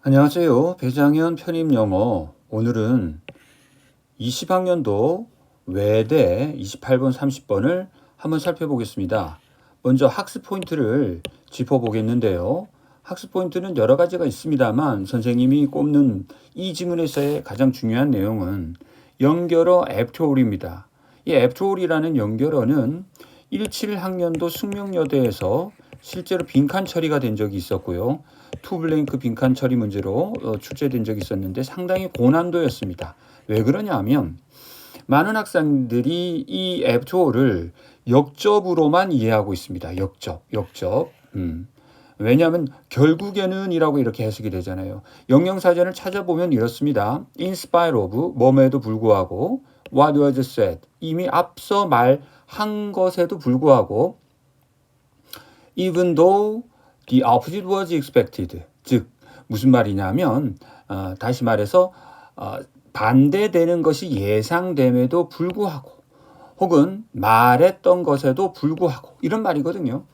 안녕하세요. 배장현 편입영어. 오늘은 20학년도 외대 28번, 30번을 한번 살펴보겠습니다. 먼저 학습 포인트를 짚어보겠는데요. 학습 포인트는 여러 가지가 있습니다만 선생님이 꼽는 이 지문에서의 가장 중요한 내용은 연결어 애프터올입니다. 이 애프터올이라는 연결어는 17학년도 숙명여대에서 실제로 빈칸 처리가 된 적이 있었고요. 투블랭크 빈칸 처리 문제로 출제된 적이 있었는데 상당히 고난도였습니다. 왜 그러냐면 많은 학생들이 이 애프터올을 역접으로만 이해하고 있습니다. 역접. 왜냐하면 결국에는 이라고 이렇게 해석이 되잖아요. 영영사전을 찾아보면 이렇습니다. In spite of 뭐에도 불구하고 what was said 이미 앞서 말한 것에도 불구하고 even though the opposite was expected 즉 무슨 말이냐면 다시 말해서 반대되는 것이 예상됨에도 불구하고 혹은 말했던 것에도 불구하고 이런 말이거든요.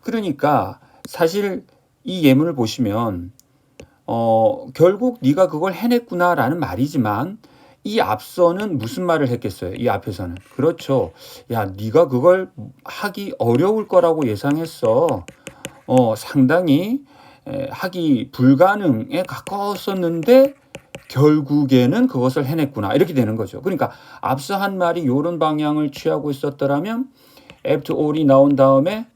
그러니까 사실 이 예문을 보시면 결국 네가 그걸 해냈구나라는 말이지만 이 앞서는 무슨 말을 했겠어요? 이 앞에서는. 그렇죠. 야, 네가 그걸 하기 어려울 거라고 예상했어. 상당히 하기 불가능에 가까웠었는데 결국에는 그것을 해냈구나. 이렇게 되는 거죠. 그러니까 앞서 한 말이 이런 방향을 취하고 있었더라면 after all이 나온 다음에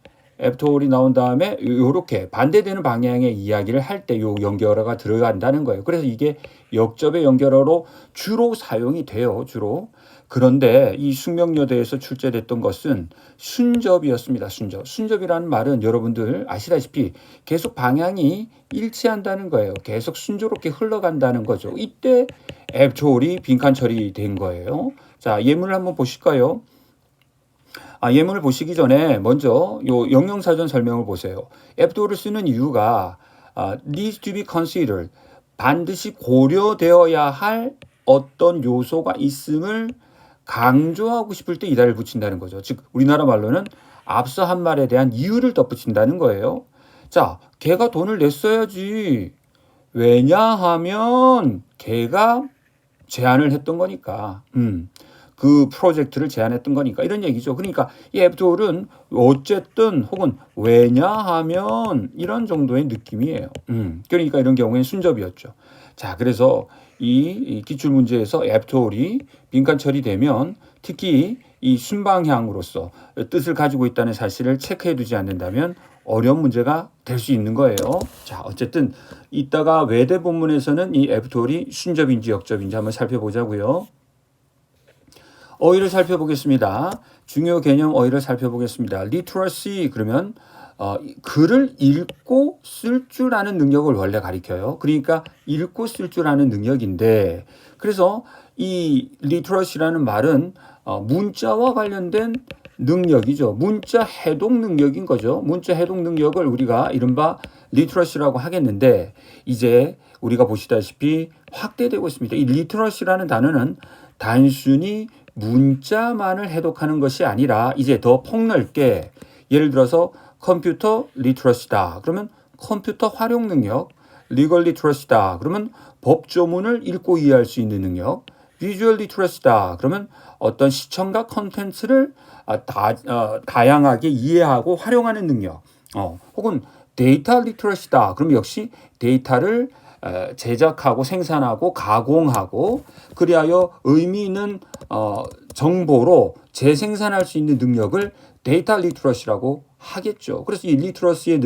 이렇게 반대되는 방향의 이야기를 할 때 요 연결어가 들어간다는 거예요. 그래서 이게 역접의 연결어로 주로 사용이 돼요. 주로. 그런데 이 숙명여대에서 출제됐던 것은 순접이었습니다. 순접이라는 말은 여러분들 아시다시피 계속 방향이 일치한다는 거예요. 계속 순조롭게 흘러간다는 거죠. 이때 앱조리 빈칸 처리된 거예요. 자, 예문을 한번 보실까요? 예문을 보시기 전에 먼저 요 영영사전 설명을 보세요. 앱도를 쓰는 이유가 needs to be considered 반드시 고려되어야 할 어떤 요소가 있음을 강조하고 싶을 때 이다를 붙인다는 거죠. 즉 우리나라 말로는 앞서 한 말에 대한 이유를 덧붙인다는 거예요. 자, 걔가 돈을 냈어야지. 왜냐하면 걔가 제안을 했던 거니까. 그 프로젝트를 제안했던 거니까 이런 얘기죠. 그러니까 이 애프터올은 어쨌든 혹은 왜냐하면 이런 정도의 느낌이에요. 그러니까 이런 경우에는 순접이었죠. 자, 그래서 이 기출 문제에서 애프터올이 빈칸 처리되면 특히 이 순방향으로서 뜻을 가지고 있다는 사실을 체크해 두지 않는다면 어려운 문제가 될 수 있는 거예요. 자, 어쨌든 이따가 외대 본문에서는 이 애프터올이 순접인지 역접인지 한번 살펴보자고요. 어휘를 살펴보겠습니다. 중요 개념 어휘를 살펴보겠습니다. literacy 그러면 글을 읽고 쓸 줄 아는 능력을 원래 가리켜요. 그러니까 읽고 쓸 줄 아는 능력인데 그래서 이 literacy라는 말은 문자와 관련된 능력이죠. 문자 해독 능력인 거죠. 문자 해독 능력을 우리가 이른바 literacy라고 하겠는데 이제 우리가 보시다시피 확대되고 있습니다. 이 literacy라는 단어는 단순히 문자만을 해독하는 것이 아니라 이제 더 폭넓게 예를 들어서 컴퓨터 리터러시다. 그러면 컴퓨터 활용 능력, 리걸 리터러시다. 그러면 법조문을 읽고 이해할 수 있는 능력, 비주얼 리터러시다. 그러면 어떤 시청각 콘텐츠를 다양하게 이해하고 활용하는 능력, 혹은 데이터 리터러시다. 그럼 역시 데이터를 제작하고 생산하고 가공하고 그리하여 의미 있는 정보로 재생산할 수 있는 능력을 데이터 리터러시라고 하겠죠. 그래서 이 리터러시의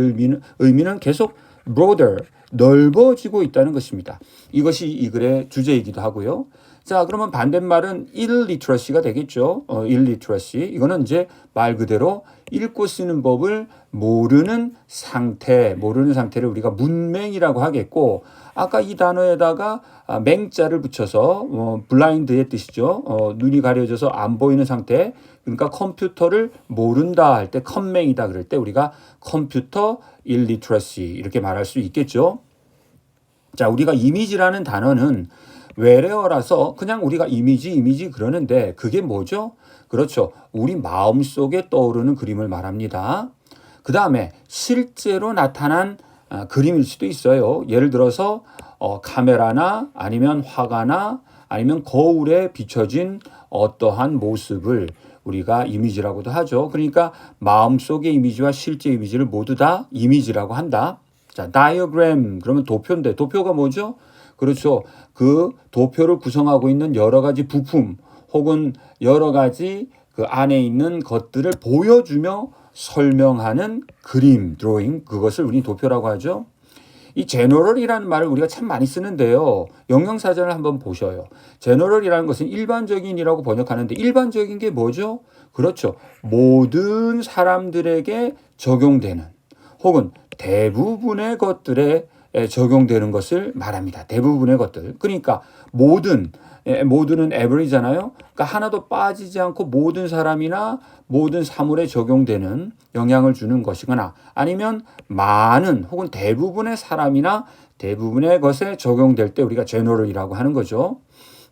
의미는 계속 broader, 넓어지고 있다는 것입니다. 이것이 이 글의 주제이기도 하고요. 자, 그러면 반대말은 illiteracy가 되겠죠. illiteracy. 이거는 이제 말 그대로 읽고 쓰는 법을 모르는 상태를 우리가 문맹이라고 하겠고, 아까 이 단어에다가 맹자를 붙여서 블라인드의 뜻이죠. 눈이 가려져서 안 보이는 상태. 그러니까 컴퓨터를 모른다 할 때 컴맹이다 그럴 때 우리가 컴퓨터 illiteracy 이렇게 말할 수 있겠죠. 자, 우리가 이미지라는 단어는 외래어라서 그냥 우리가 이미지 그러는데 그게 뭐죠? 그렇죠. 우리 마음속에 떠오르는 그림을 말합니다. 그 다음에 실제로 나타난 그림일 수도 있어요. 예를 들어서 카메라나 아니면 화가나 아니면 거울에 비춰진 어떠한 모습을 우리가 이미지라고도 하죠. 그러니까 마음속의 이미지와 실제 이미지를 모두 다 이미지라고 한다. 자, 다이어그램 그러면 도표인데 도표가 뭐죠? 그렇죠. 그 도표를 구성하고 있는 여러 가지 부품 혹은 여러 가지 그 안에 있는 것들을 보여주며 설명하는 그림, 드로잉, 그것을 우리 도표라고 하죠. 이 제너럴이라는 말을 우리가 참 많이 쓰는데요. 영영사전을 한번 보셔요. 제너럴이라는 것은 일반적인이라고 번역하는데 일반적인 게 뭐죠? 그렇죠. 모든 사람들에게 적용되는 혹은 대부분의 것들에 적용되는 것을 말합니다. 대부분의 것들. 그러니까 모두는 every잖아요. 그러니까 하나도 빠지지 않고 모든 사람이나 모든 사물에 적용되는 영향을 주는 것이거나 아니면 많은 혹은 대부분의 사람이나 대부분의 것에 적용될 때 우리가 general이라고 하는 거죠.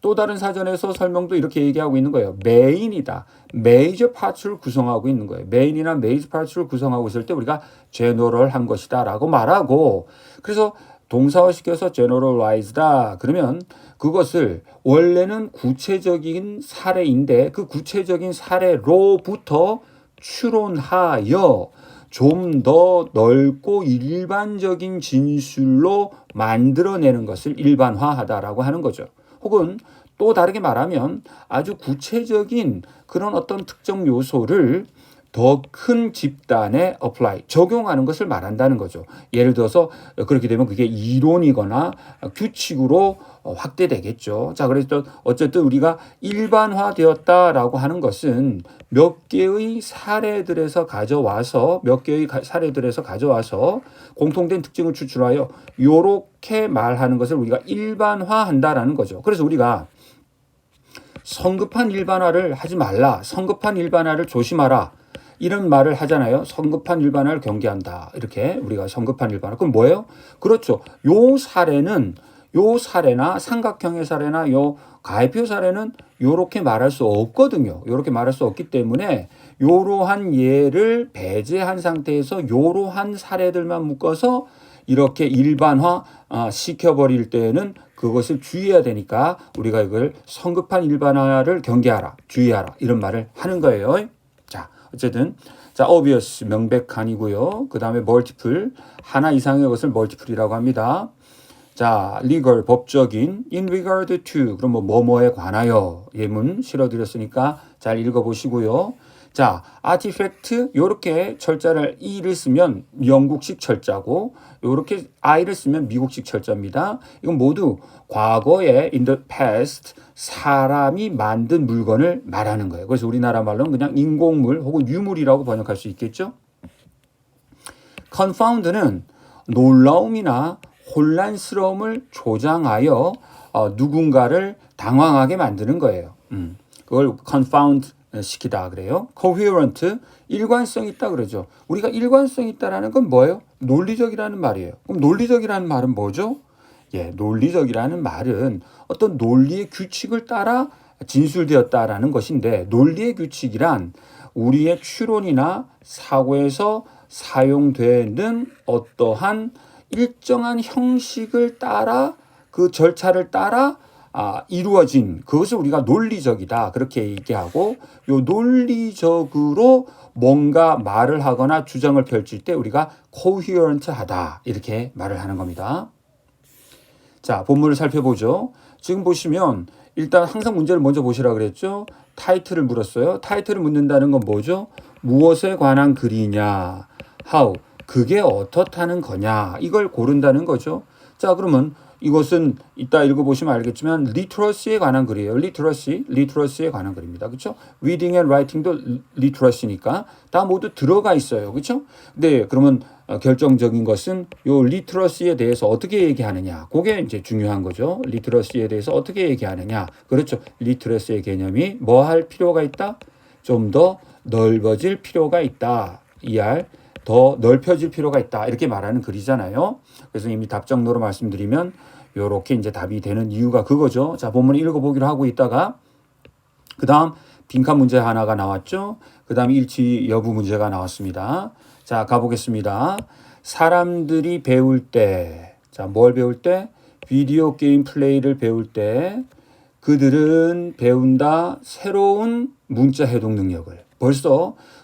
또 다른 사전에서 설명도 이렇게 얘기하고 있는 거예요. 메인이다. major parts를 구성하고 있는 거예요. 메인이나 major parts를 구성하고 있을 때 우리가 general한 것이다 라고 말하고 그래서 동사화시켜서 generalize다 그러면 그것을 원래는 구체적인 사례인데 그 구체적인 사례로부터 추론하여 좀 더 넓고 일반적인 진술로 만들어내는 것을 일반화하다라고 하는 거죠. 혹은 또 다르게 말하면 아주 구체적인 그런 어떤 특정 요소를 더 큰 집단에 apply, 적용하는 것을 말한다는 거죠. 예를 들어서 그렇게 되면 그게 이론이거나 규칙으로 확대되겠죠. 자, 그래서 어쨌든 우리가 일반화되었다라고 하는 것은 몇 개의 사례들에서 가져와서 공통된 특징을 추출하여 요렇게 말하는 것을 우리가 일반화한다라는 거죠. 그래서 우리가 성급한 일반화를 하지 말라. 성급한 일반화를 조심하라. 이런 말을 하잖아요. 성급한 일반화를 경계한다. 이렇게 우리가 성급한 일반화. 그럼 뭐예요? 그렇죠. 요 사례나 삼각형의 사례나 요 가해표 사례는 요렇게 말할 수 없거든요. 요렇게 말할 수 없기 때문에 요러한 예를 배제한 상태에서 요러한 사례들만 묶어서 이렇게 일반화 시켜버릴 때는 그것을 주의해야 되니까 우리가 이걸 성급한 일반화를 경계하라, 주의하라 이런 말을 하는 거예요. 자, 어쨌든 자, obvious 명백한이고요. 그 다음에 multiple 하나 이상의 것을 multiple이라고 합니다. 자, legal 법적인 in regard to 그럼 뭐뭐에 관하여 예문 실어드렸으니까 잘 읽어보시고요. 자, artifact 요렇게 철자를 e를 쓰면 영국식 철자고 요렇게 i를 쓰면 미국식 철자입니다. 이건 모두 과거에 in the past 사람이 만든 물건을 말하는 거예요. 그래서 우리나라 말로는 그냥 인공물 혹은 유물이라고 번역할 수 있겠죠. confound는 놀라움이나 혼란스러움을 조장하여 누군가를 당황하게 만드는 거예요. 그걸 confound 시키다 그래요. coherent 일관성 있다 그러죠. 우리가 일관성 있다라는 건 뭐예요? 논리적이라는 말이에요. 그럼 논리적이라는 말은 뭐죠? 예, 논리적이라는 말은 어떤 논리의 규칙을 따라 진술되었다라는 것인데 논리의 규칙이란 우리의 추론이나 사고에서 사용되는 어떠한 일정한 형식을 따라 그 절차를 따라 이루어진 그것을 우리가 논리적이다 그렇게 얘기하고 요 논리적으로 뭔가 말을 하거나 주장을 펼칠 때 우리가 coherent하다 이렇게 말을 하는 겁니다. 자, 본문을 살펴보죠. 지금 보시면 일단 항상 문제를 먼저 보시라 그랬죠. 타이틀을 물었어요. 타이틀을 묻는다는 건 뭐죠? 무엇에 관한 글이냐, how, 그게 어떻다는 거냐 이걸 고른다는 거죠. 자, 그러면 이것은 이따 읽어보시면 알겠지만 리트러시에 관한 글이에요. 리트러시에 관한 글입니다. 그렇죠? reading and writing도 리트러시니까 다 모두 들어가 있어요. 그렇죠? 네, 그러면 결정적인 것은 요 리트러시에 대해서 어떻게 얘기하느냐. 그게 이제 중요한 거죠. 리트러시에 대해서 어떻게 얘기하느냐. 그렇죠. 리트러시의 개념이 뭐 할 필요가 있다? 좀 더 넓어질 필요가 있다. 더 넓혀질 필요가 있다. 이렇게 말하는 글이잖아요. 그래서 이미 답정로로 말씀드리면 요렇게 이제 답이 되는 이유가 그거죠. 자, 본문을 읽어보기로 하고 있다가 그 다음 빈칸 문제 하나가 나왔죠. 그 다음 일치 여부 문제가 나왔습니다. 자, 가보겠습니다. 사람들이 배울 때, 자, 뭘 배울 때? 비디오 게임 플레이를 배울 때 그들은 배운다 새로운 문자 해독 능력을.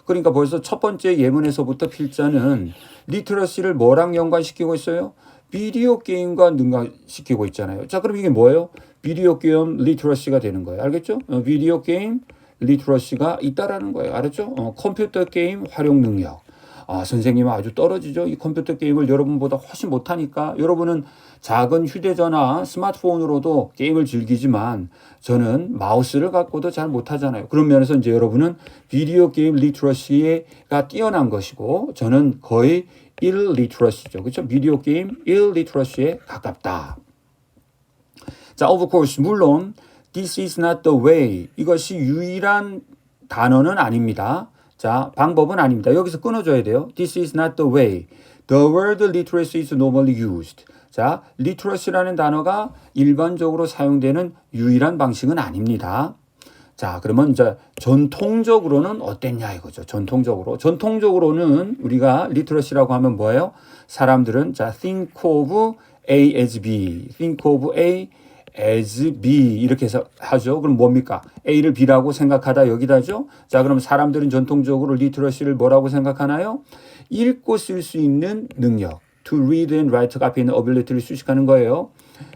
그러니까 벌써 첫 번째 예문에서부터 필자는 리트러시를 뭐랑 연관시키고 있어요? 비디오 게임과 연관시키고 있잖아요. 자, 그럼 이게 뭐예요? 비디오 게임 리트러시가 되는 거예요. 알겠죠? 비디오 게임 리트러시가 있다라는 거예요. 알았죠? 컴퓨터 게임 활용 능력. 선생님은 아주 떨어지죠. 이 컴퓨터 게임을 여러분보다 훨씬 못하니까. 여러분은 작은 휴대전화, 스마트폰으로도 게임을 즐기지만 저는 마우스를 갖고도 잘 못하잖아요. 그런 면에서 이제 여러분은 비디오 게임 리트러시가 뛰어난 것이고 저는 거의 일리트러시죠. 그렇죠? 비디오 게임 일리트러시에 가깝다. 자, of course, 물론 this is not the way. 이것이 유일한 단어는 아닙니다. 자, 방법은 아닙니다. 여기서 끊어줘야 돼요. This is not the way. The word literacy is normally used. 자, literacy라는 단어가 일반적으로 사용되는 유일한 방식은 아닙니다. 자, 그러면 이제 전통적으로는 어땠냐 이거죠. 전통적으로는 우리가 literacy라고 하면 뭐예요? 사람들은 자, think of A as B. think of A as B 이렇게 해서 하죠. 그럼 뭡니까? A를 B라고 생각하다 여기다죠. 자, 그럼 사람들은 전통적으로 리트러시를 뭐라고 생각하나요? 읽고 쓸 수 있는 능력. To read and write 앞에 있는 ability를 수식하는 거예요.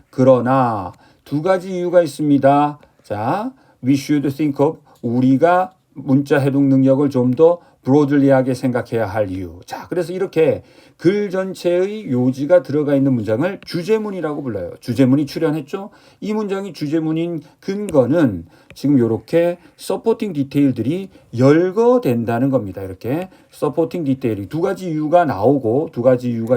그러나 두 가지 이유가 있습니다. 자, we should think of 우리가 문자 해독 능력을 좀 더 브로들리하게 생각해야 할 이유. 자, 그래서 이렇게 글 전체의 요지가 들어가 있는 문장을 주제문이라고 불러요. 주제문이 출현했죠. 이 문장이 주제문인 근거는 지금 이렇게 서포팅 디테일들이 열거된다는 겁니다. 이렇게 서포팅 디테일이 두 가지 이유가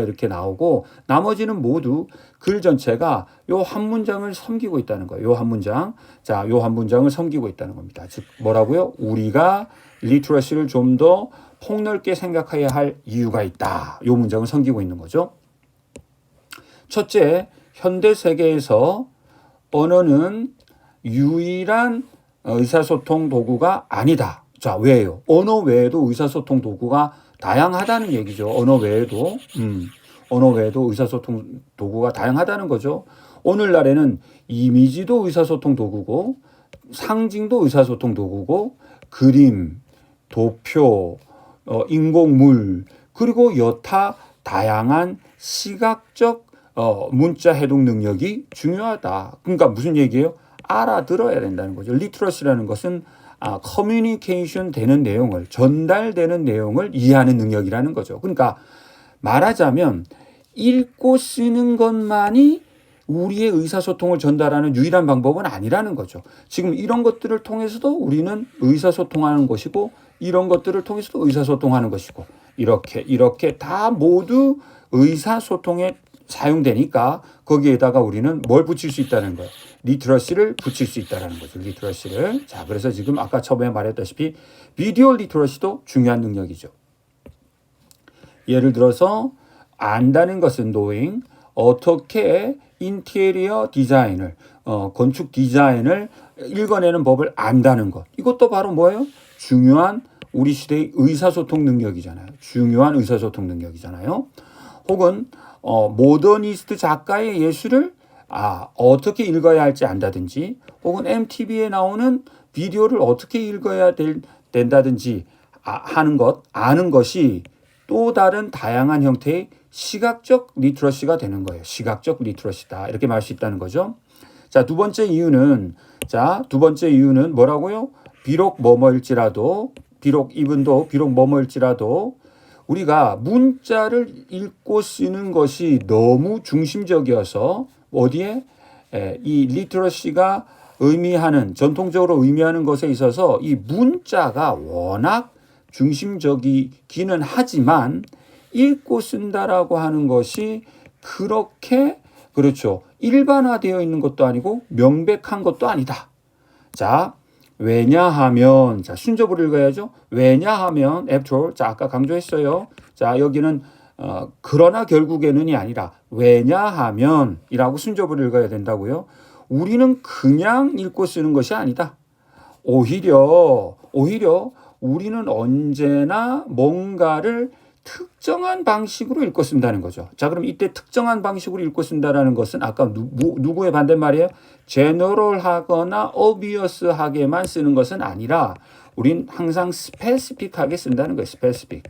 이렇게 나오고 나머지는 모두 글 전체가 요 한 문장을 섬기고 있다는 거예요. 요 한 문장. 자, 요 한 문장을 섬기고 있다는 겁니다. 즉 뭐라고요? 우리가 리트러시를 좀 더 폭넓게 생각해야 할 이유가 있다. 이 문장을 섬기고 있는 거죠. 첫째, 현대 세계에서 언어는 유일한 의사소통 도구가 아니다. 자, 왜요? 언어 외에도 의사소통 도구가 다양하다는 얘기죠. 언어 외에도 의사소통 도구가 다양하다는 거죠. 오늘날에는 이미지도 의사소통 도구고 상징도 의사소통 도구고 그림, 도표, 인공물 그리고 여타 다양한 시각적 문자 해독 능력이 중요하다. 그러니까 무슨 얘기예요? 알아들어야 된다는 거죠. 리트러시라는 것은 커뮤니케이션 되는 내용을 전달되는 내용을 이해하는 능력이라는 거죠. 그러니까 말하자면 읽고 쓰는 것만이 우리의 의사소통을 전달하는 유일한 방법은 아니라는 거죠. 지금 이런 것들을 통해서도 우리는 의사소통하는 것이고 이런 것들을 통해서도 의사소통하는 것이고 이렇게 다 모두 의사소통에 사용되니까 거기에다가 우리는 뭘 붙일 수 있다는 거예요. 리트러시를 붙일 수 있다는 거죠. 리트러시를. 자, 그래서 지금 아까 처음에 말했다시피 비디오 리트러시도 중요한 능력이죠. 예를 들어서 안다는 것은 knowing 어떻게 인테리어 디자인을 건축 디자인을 읽어내는 법을 안다는 것. 이것도 바로 뭐예요? 중요한 우리 시대의 의사소통 능력이잖아요. 중요한 의사소통 능력이잖아요. 혹은 모더니스트 작가의 예술을 어떻게 읽어야 할지 안다든지 혹은 MTV에 나오는 비디오를 어떻게 읽어야 된다든지 아는 것이 또 다른 다양한 형태의 시각적 리트러시가 되는 거예요. 시각적 리트러시다. 이렇게 말할 수 있다는 거죠. 자, 두 번째 이유는 뭐라고요? 비록 뭐뭐일지라도 우리가 문자를 읽고 쓰는 것이 너무 중심적이어서 어디에 이 리트러시가 전통적으로 의미하는 것에 있어서 이 문자가 워낙 중심적이기는 하지만 읽고 쓴다라고 하는 것이 그렇게 그렇죠. 일반화되어 있는 것도 아니고 명백한 것도 아니다. 자, 왜냐하면 자, 순접을 읽어야죠. 왜냐하면 after all. 자, 아까 강조했어요. 자, 여기는 그러나 결국에는이 아니라 왜냐하면이라고 순접을 읽어야 된다고요. 우리는 그냥 읽고 쓰는 것이 아니다. 오히려 우리는 언제나 뭔가를 특정한 방식으로 읽고 쓴다는 거죠. 자, 그럼 이때 특정한 방식으로 읽고 쓴다는 것은 아까 누구의 반대말이에요? 제너럴하거나 obvious하게만 쓰는 것은 아니라 우린 항상 스페시픽하게 쓴다는 거예요. 스페시픽.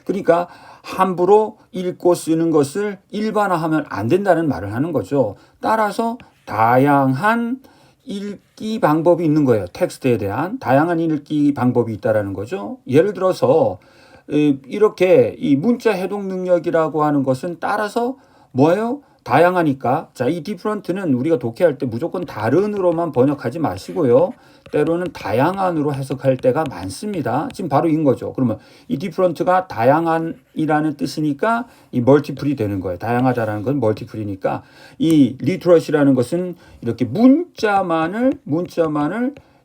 그러니까 함부로 읽고 쓰는 것을 일반화하면 안 된다는 말을 하는 거죠. 따라서 다양한 읽기 방법이 있는 거예요. 텍스트에 대한 다양한 읽기 방법이 있다라는 거죠. 예를 들어서 이렇게 이 문자 해독 능력이라고 하는 것은 따라서 뭐예요? 다양하니까. 자, 이 different는 우리가 독해할 때 무조건 다른으로만 번역하지 마시고요. 때로는 다양한으로 해석할 때가 많습니다. 지금 바로 이건 거죠. 그러면 이 different가 다양한이라는 뜻이니까 이 multiple이 되는 거예요. 다양하다라는 건 multiple이니까 이 literacy라는 것은 이렇게 문자만을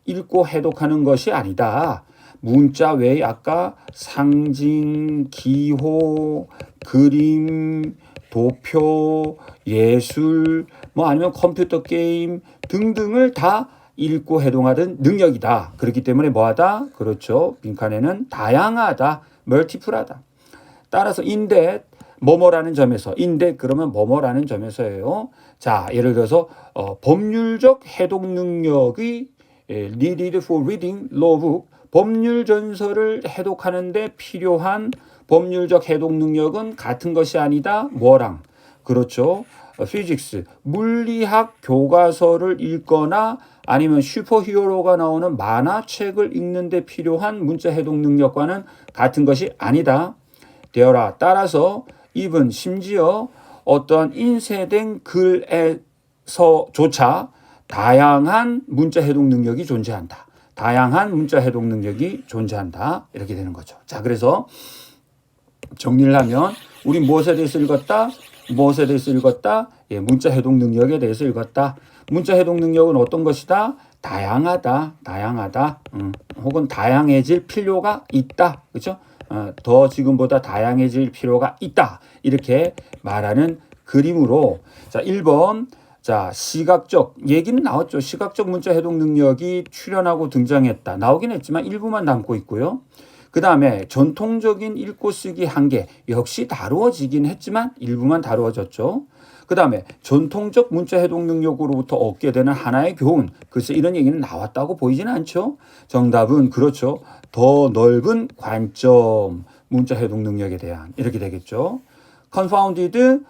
읽고 해독하는 것이 아니다. 문자 외에 아까 상징, 기호, 그림, 도표, 예술, 뭐 아니면 컴퓨터 게임 등등을 다 읽고 해독하는 능력이다. 그렇기 때문에 뭐하다? 그렇죠. 빈칸에는 다양하다, 멀티플하다. 따라서 인데 뭐뭐라는 점에서 인데 그러면 뭐뭐라는 점에서예요. 자, 예를 들어서 법률적 해독 능력이 needed for reading law book 법률 전서를 해독하는데 필요한 법률적 해독 능력은 같은 것이 아니다. 뭐랑? 그렇죠. 피직스, 물리학 교과서를 읽거나 아니면 슈퍼히어로가 나오는 만화책을 읽는데 필요한 문자 해독 능력과는 같은 것이 아니다. 되어라. 따라서 even 심지어 어떤 인쇄된 글에서조차 다양한 문자 해독 능력이 존재한다. 다양한 문자 해독 능력이 존재한다. 이렇게 되는 거죠. 자, 그래서 정리를 하면 우리 무엇에 대해서 읽었다? 무엇에 대해서 읽었다? 예, 문자 해독 능력에 대해서 읽었다. 문자 해독 능력은 어떤 것이다? 다양하다. 다양하다. 혹은 다양해질 필요가 있다. 그렇죠? 더 지금보다 다양해질 필요가 있다. 이렇게 말하는 그림으로 자, 1번 자, 시각적 얘기는 나왔죠. 시각적 문자 해독 능력이 출현하고 등장했다. 나오긴 했지만 일부만 담고 있고요. 그 다음에 전통적인 읽고 쓰기 한계 역시 다루어지긴 했지만 일부만 다루어졌죠. 그 다음에 전통적 문자 해독 능력으로부터 얻게 되는 하나의 교훈. 글쎄 이런 얘기는 나왔다고 보이지는 않죠. 정답은 그렇죠. 더 넓은 관점 문자 해독 능력에 대한 이렇게 되겠죠. confounded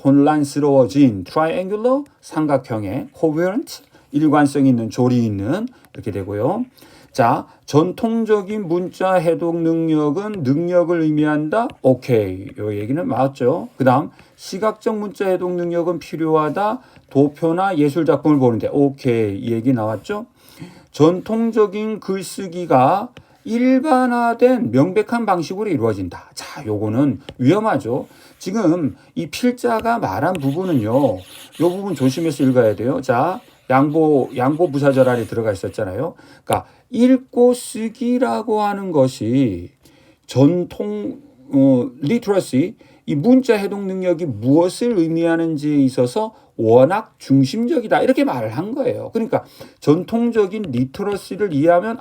혼란스러워진 triangular 삼각형의 coherent 일관성 있는 조리 있는 이렇게 되고요. 자, 전통적인 문자 해독 능력은 능력을 의미한다. 오케이. 이 얘기는 맞죠. 그다음 시각적 문자 해독 능력은 필요하다. 도표나 예술 작품을 보는데 오케이. 이 얘기 나왔죠. 전통적인 글쓰기가 일반화된 명백한 방식으로 이루어진다. 자, 요거는 위험하죠. 지금 이 필자가 말한 부분은요. 요 부분 조심해서 읽어야 돼요. 자, 양보 부사절 안에 들어가 있었잖아요. 그러니까 읽고 쓰기라고 하는 것이 전통 리터러시 이 문자 해독 능력이 무엇을 의미하는지에 있어서 워낙 중심적이다 이렇게 말을 한 거예요. 그러니까 전통적인 리터러시를 이해하면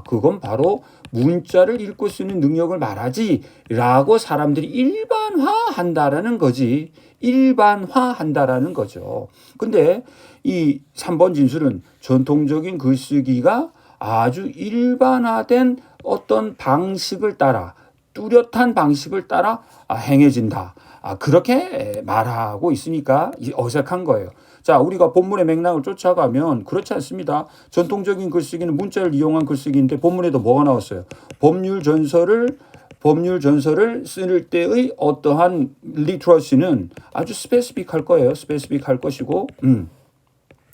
그건 바로 문자를 읽고 쓰는 능력을 말하지라고 사람들이 일반화한다라는 거지. 일반화한다라는 거죠. 근데 이 3번 진술은 전통적인 글쓰기가 아주 일반화된 어떤 방식을 따라 뚜렷한 방식을 따라 행해진다. 그렇게 말하고 있으니까 어색한 거예요. 자, 우리가 본문의 맥락을 쫓아가면 그렇지 않습니다. 전통적인 글쓰기는 문자를 이용한 글쓰기인데 본문에도 뭐가 나왔어요? 법률 전서를 쓸 때의 어떠한 리트러시는 아주 스페시픽할 거예요. 스페시픽할 것이고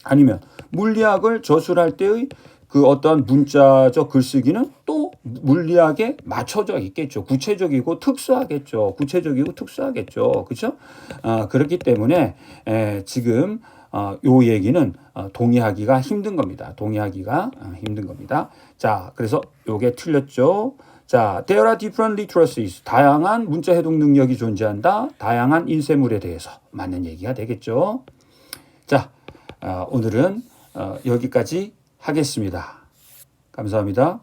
아니면 물리학을 저술할 때의 그 어떤 문자적 글쓰기는 또 물리학에 맞춰져 있겠죠. 구체적이고 특수하겠죠. 그렇죠? 그렇기 때문에 지금 요 얘기는 동의하기가 힘든 겁니다. 자, 그래서 요게 틀렸죠. 자, there are different literacies. 다양한 문자 해독 능력이 존재한다. 다양한 인쇄물에 대해서 맞는 얘기가 되겠죠. 자, 오늘은 여기까지 하겠습니다. 감사합니다.